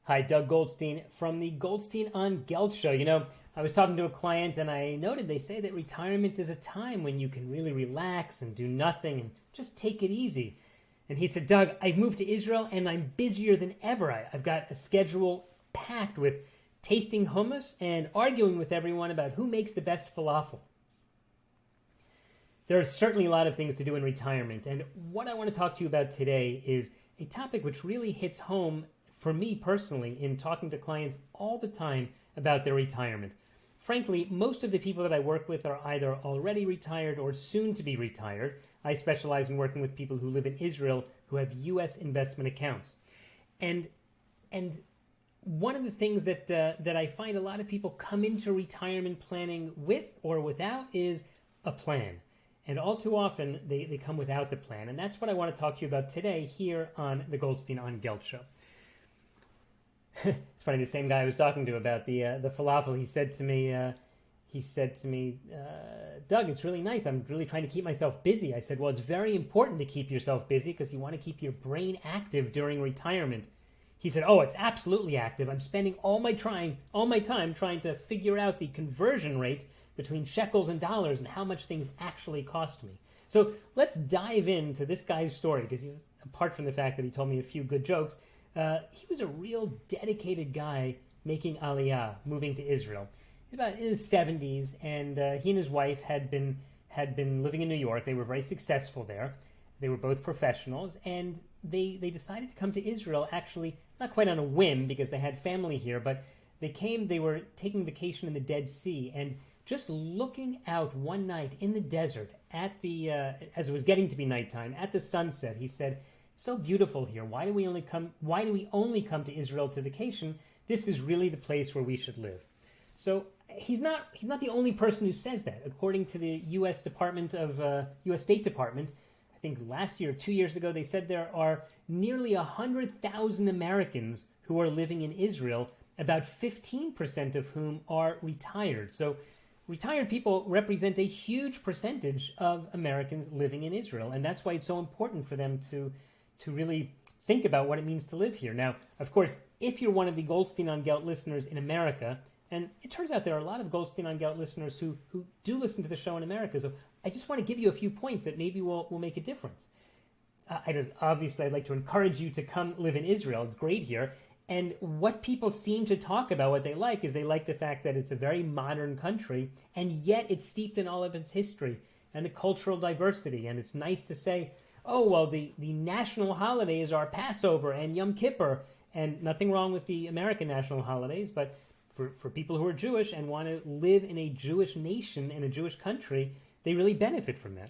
Hi, Doug Goldstein from the Goldstein on Gelt show. I was talking to a client and I noted they say that retirement is a time when you can really relax and do nothing and just take it easy. And he said, Doug, I've moved to Israel and I'm busier than ever. I've got a schedule packed with tasting hummus and arguing with everyone about who makes the best falafel. There are certainly a lot of things to do in retirement, and what I want to talk to you about today is a topic which really hits home for me personally in talking to clients all the time about their retirement. Frankly, most of the people that I work with are either already retired or soon to be retired. I specialize in working with people who live in Israel who have U.S. investment accounts. And one of the things that I find a lot of people come into retirement planning with or without is a plan. And all too often, they come without the plan. And that's what I want to talk to you about today here on the Goldstein on Gelt show. It's funny, the same guy I was talking to about the falafel, he said to me, Doug, it's really nice. I'm really trying to keep myself busy. I said, well, it's very important to keep yourself busy because you want to keep your brain active during retirement. He said, oh, it's absolutely active. I'm spending all my time trying to figure out the conversion rate between shekels and dollars and how much things actually cost me. So let's dive into this guy's story because apart from the fact that he told me a few good jokes, he was a real dedicated guy making Aliyah, moving to Israel. He's about in his 70s, and he and his wife had been living in New York. They were very successful there. They were both professionals, and they decided to come to Israel, actually not quite on a whim because they had family here, but they were taking vacation in the Dead Sea, and just looking out one night in the desert at as it was getting to be nighttime, at the sunset, he said, so beautiful here. Why do we only come to Israel to vacation? This is really the place where we should live. So he's not the only person who says that. According to the U.S. State Department, I think last year, 2 years ago, they said there are nearly 100,000 Americans who are living in Israel, about 15% of whom are retired. So retired people represent a huge percentage of Americans living in Israel, and that's why it's so important for them to really think about what it means to live here. Now, of course, if you're one of the Goldstein on Gelt listeners in America, and it turns out there are a lot of Goldstein on Gelt listeners who do listen to the show in America, so I just want to give you a few points that maybe will make a difference. Obviously, I'd like to encourage you to come live in Israel. It's great here. And what people seem to talk about, what they like, is they like the fact that it's a very modern country, and yet it's steeped in all of its history and the cultural diversity. And it's nice to say, oh, well, the national holidays are Passover and Yom Kippur, and nothing wrong with the American national holidays, but for people who are Jewish and want to live in a Jewish nation, in a Jewish country, they really benefit from that.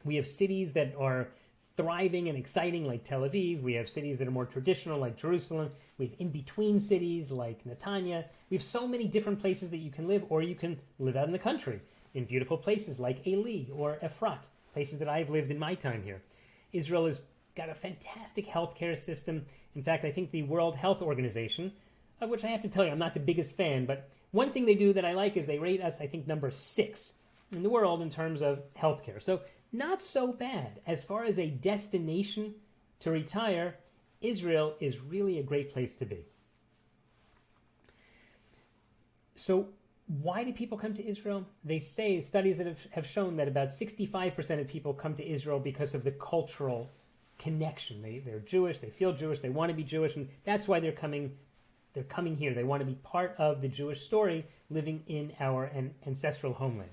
We have cities that are thriving and exciting like Tel Aviv. We have cities that are more traditional like Jerusalem. We have in-between cities like Netanya. We have so many different places that you can live, or you can live out in the country in beautiful places like Eli or Efrat, places that I've lived in my time here. Israel has got a fantastic healthcare system. In fact, I think the World Health Organization, of which I have to tell you I'm not the biggest fan, but one thing they do that I like is they rate us, I think, number 6 in the world in terms of healthcare. So not so bad. As far as a destination to retire, Israel is really a great place to be. So why do people come to Israel? They say, studies that have shown that about 65% of people come to Israel because of the cultural connection. They're Jewish, they feel Jewish, they want to be Jewish, and that's why they're coming here. They want to be part of the Jewish story living in our ancestral homeland.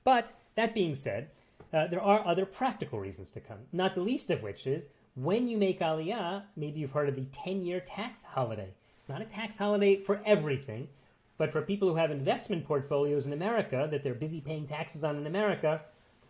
But that being said, there are other practical reasons to come, not the least of which is when you make Aliyah, maybe you've heard of the 10-year tax holiday. It's not a tax holiday for everything, but for people who have investment portfolios in America that they're busy paying taxes on in America,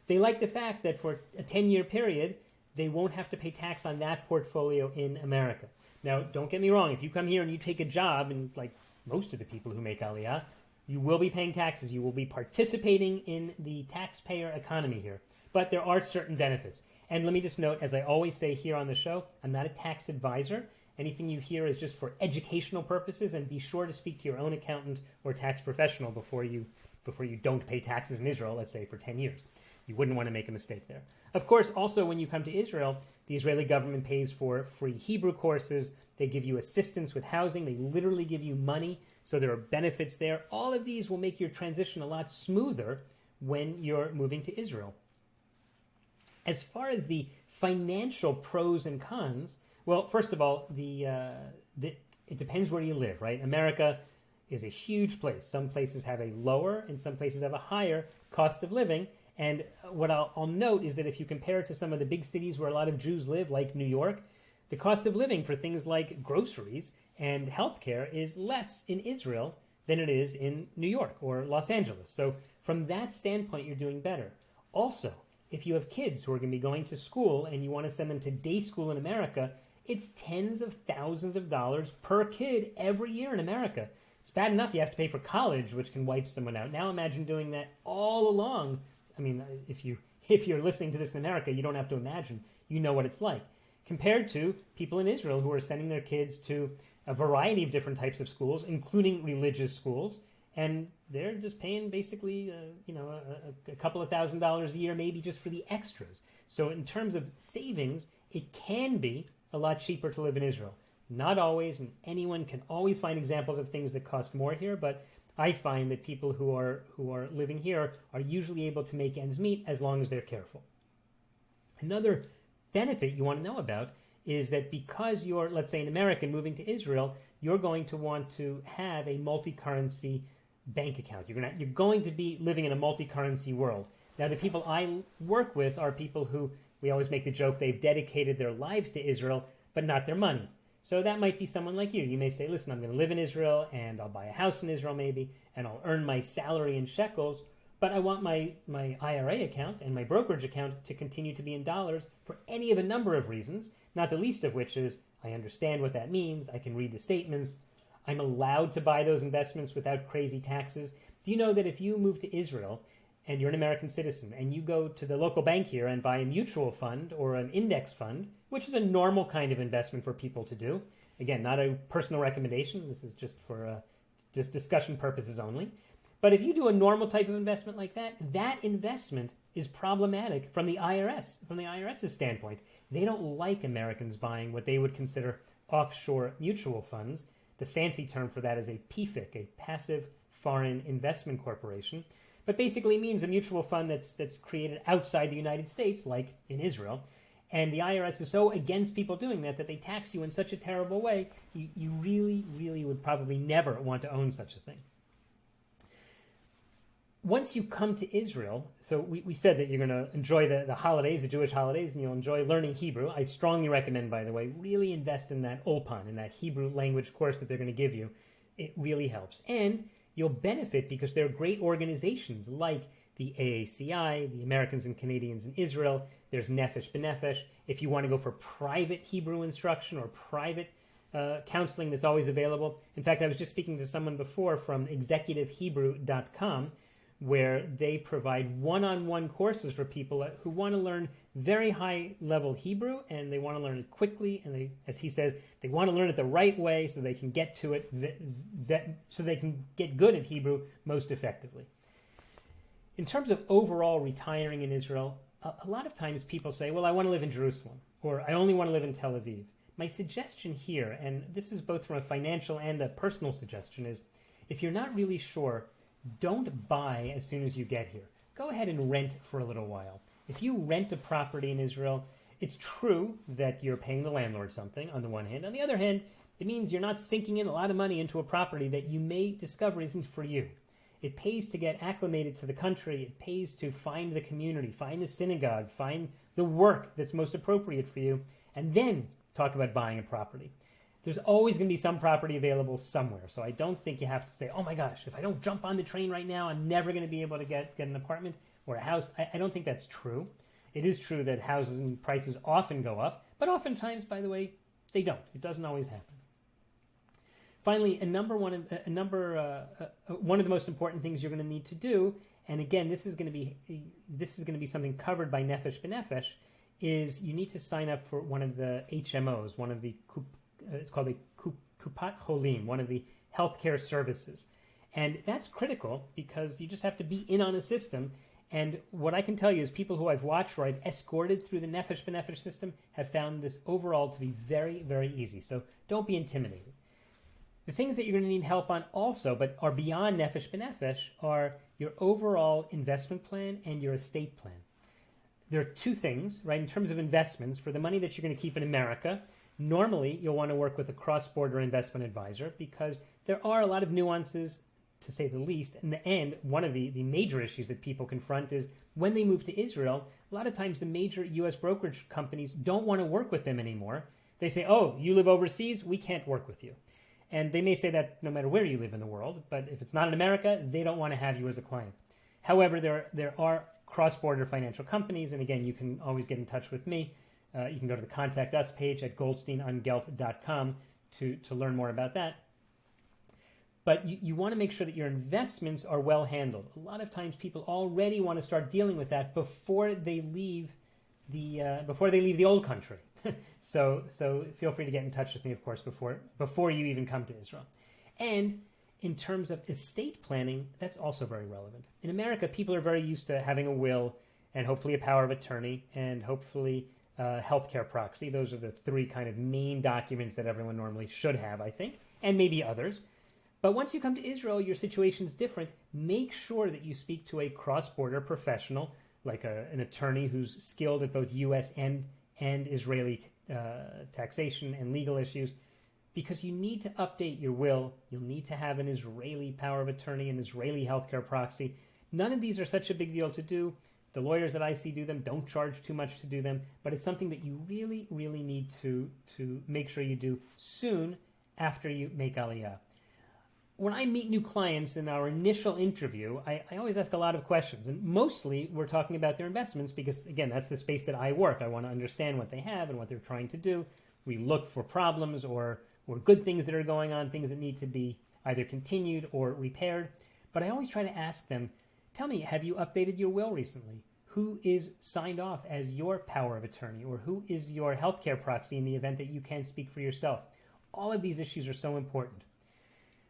they like the fact that for a 10-year period, they won't have to pay tax on that portfolio in America. Now, don't get me wrong. If you come here and you take a job, and like most of the people who make Aliyah, you will be paying taxes. You will be participating in the taxpayer economy here. But there are certain benefits. And let me just note, as I always say here on the show, I'm not a tax advisor. Anything you hear is just for educational purposes, and be sure to speak to your own accountant or tax professional before you don't pay taxes in Israel, let's say, for 10 years. You wouldn't want to make a mistake there. Of course, also when you come to Israel, the Israeli government pays for free Hebrew courses. They give you assistance with housing. They literally give you money. So there are benefits there. All of these will make your transition a lot smoother when you're moving to Israel. As far as the financial pros and cons, well, first of all, it depends where you live, right? America is a huge place. Some places have a lower and some places have a higher cost of living. And what I'll note is that if you compare it to some of the big cities where a lot of Jews live, like New York, the cost of living for things like groceries and healthcare is less in Israel than it is in New York or Los Angeles. So from that standpoint, you're doing better. Also, if you have kids who are going to be going to school and you want to send them to day school in America, it's tens of thousands of dollars per kid every year in America. It's bad enough you have to pay for college, which can wipe someone out. Now imagine doing that all along. I mean, if you're listening to this in America, you don't have to imagine. You know what it's like. Compared to people in Israel who are sending their kids to a variety of different types of schools, including religious schools, and they're just paying basically, a couple of $1,000s a year, maybe just for the extras. So in terms of savings, it can be a lot cheaper to live in Israel. Not always, and anyone can always find examples of things that cost more here, but I find that people who are living here are usually able to make ends meet as long as they're careful. Another benefit you want to know about is that because you're, let's say, an American moving to Israel, you're going to want to have a multi-currency bank account. You're going to be living in a multi-currency world. Now, the people I work with are people who, we always make the joke, they've dedicated their lives to Israel, but not their money. So that might be someone like you. You may say, listen, I'm going to live in Israel, and I'll buy a house in Israel maybe, and I'll earn my salary in shekels, but I want my IRA account and my brokerage account to continue to be in dollars for any of a number of reasons, not the least of which is I understand what that means, I can read the statements, I'm allowed to buy those investments without crazy taxes. Do you know that if you move to Israel and you're an American citizen and you go to the local bank here and buy a mutual fund or an index fund, which is a normal kind of investment for people to do, again, not a personal recommendation, this is just for just discussion purposes only, but if you do a normal type of investment like that, that investment is problematic from the IRS's standpoint. They don't like Americans buying what they would consider offshore mutual funds. The fancy term for that is a PFIC, a passive foreign investment corporation, but basically means a mutual fund that's created outside the United States, like in Israel. And the IRS is so against people doing that they tax you in such a terrible way, you really, really would probably never want to own such a thing. Once you come to Israel, so we said that you're going to enjoy the holidays, the Jewish holidays, and you'll enjoy learning Hebrew. I strongly recommend, by the way, really invest in that Ulpan, in that Hebrew language course that they're going to give you. It really helps. And you'll benefit because there are great organizations like the AACI, the Americans and Canadians in Israel. There's Nefesh B'Nefesh. If you want to go for private Hebrew instruction or private counseling, that's always available. In fact, I was just speaking to someone before from executivehebrew.com, where they provide one-on-one courses for people who want to learn very high-level Hebrew, and they want to learn it quickly, and they, as he says, they want to learn it the right way so they can get to it, so they can get good at Hebrew most effectively. In terms of overall retiring in Israel, a lot of times people say, well, I want to live in Jerusalem, or I only want to live in Tel Aviv. My suggestion here, and this is both from a financial and a personal suggestion, is if you're not really sure, don't buy as soon as you get here. Go ahead and rent for a little while. If you rent a property in Israel, it's true that you're paying the landlord something on the one hand. On the other hand, it means you're not sinking in a lot of money into a property that you may discover isn't for you. It pays to get acclimated to the country. It pays to find the community, find the synagogue, find the work that's most appropriate for you, and then talk about buying a property. There's always going to be some property available somewhere. So I don't think you have to say, oh my gosh, if I don't jump on the train right now, I'm never going to be able to get an apartment or a house. I don't think that's true. It is true that houses and prices often go up, but oftentimes, by the way, they don't. It doesn't always happen. Finally, one of the most important things you're going to need to do, and again, this is going to be something covered by Nefesh B'Nefesh, is you need to sign up for one of the HMOs, one of the it's called a Kupat Cholim, one of the healthcare services. And that's critical because you just have to be in on a system. And what I can tell you is people who I've watched or I've escorted through the Nefesh B'Nefesh system have found this overall to be very, very easy. So don't be intimidated. The things that you're going to need help on also, but are beyond Nefesh B'Nefesh, are your overall investment plan and your estate plan. There are two things, right, in terms of investments. For the money that you're going to keep in America, normally you'll want to work with a cross-border investment advisor because there are a lot of nuances, to say the least. In the end, one of the major issues that people confront is when they move to Israel, a lot of times the major U.S. brokerage companies don't want to work with them anymore. They say, oh, you live overseas, we can't work with you. And they may say that no matter where you live in the world, but if it's not in America, they don't want to have you as a client. However, there are cross-border financial companies, and again, you can always get in touch with me. You can go to the Contact Us page at goldsteinongelt.com to learn more about that. But you want to make sure that your investments are well handled. A lot of times people already want to start dealing with that before they leave the old country. So feel free to get in touch with me, of course, before you even come to Israel. And in terms of estate planning, that's also very relevant. In America, people are very used to having a will and hopefully a power of attorney and hopefully healthcare proxy. Those are the three kind of main documents that everyone normally should have, I think, and maybe others. But once you come to Israel, your situation is different. Make sure that you speak to a cross-border professional, like an attorney who's skilled at both U.S. and Israeli taxation and legal issues, because you need to update your will. You'll need to have an Israeli power of attorney, an Israeli healthcare proxy. None of these are such a big deal to do. The lawyers that I see do them don't charge too much to do them, but it's something that you really, really need to make sure you do soon after you make Aliyah. When I meet new clients in our initial interview, I always ask a lot of questions. And mostly we're talking about their investments because, again, that's the space that I work. I want to understand what they have and what they're trying to do. We look for problems or good things that are going on, things that need to be either continued or repaired. But I always try to ask them, tell me, have you updated your will recently? Who is signed off as your power of attorney? Or who is your healthcare proxy in the event that you can't speak for yourself? All of these issues are so important.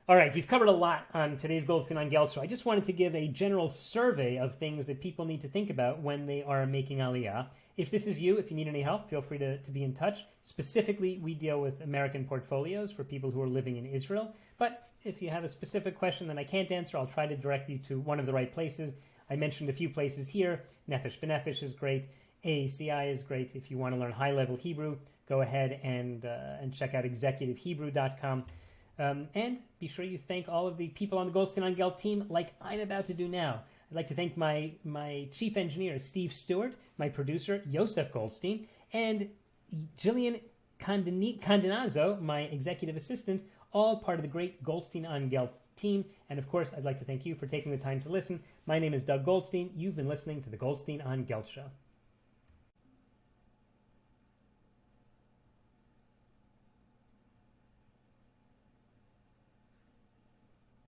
All right, we've covered a lot on today's Goldstein on Gelt show. I just wanted to give a general survey of things that people need to think about when they are making Aliyah. If this is you, if you need any help, feel free to be in touch. Specifically, we deal with American portfolios for people who are living in Israel. But if you have a specific question that I can't answer, I'll try to direct you to one of the right places. I mentioned a few places here. Nefesh B'Nefesh is great. AACI is great. If you want to learn high-level Hebrew, go ahead and check out executivehebrew.com. And be sure you thank all of the people on the Goldstein on Gelt team like I'm about to do now. I'd like to thank my chief engineer, Steve Stewart, my producer, Yosef Goldstein, and Jillian Condinazo, my executive assistant, all part of the great Goldstein on Gelt team. And of course, I'd like to thank you for taking the time to listen. My name is Doug Goldstein. You've been listening to the Goldstein on Gelt show.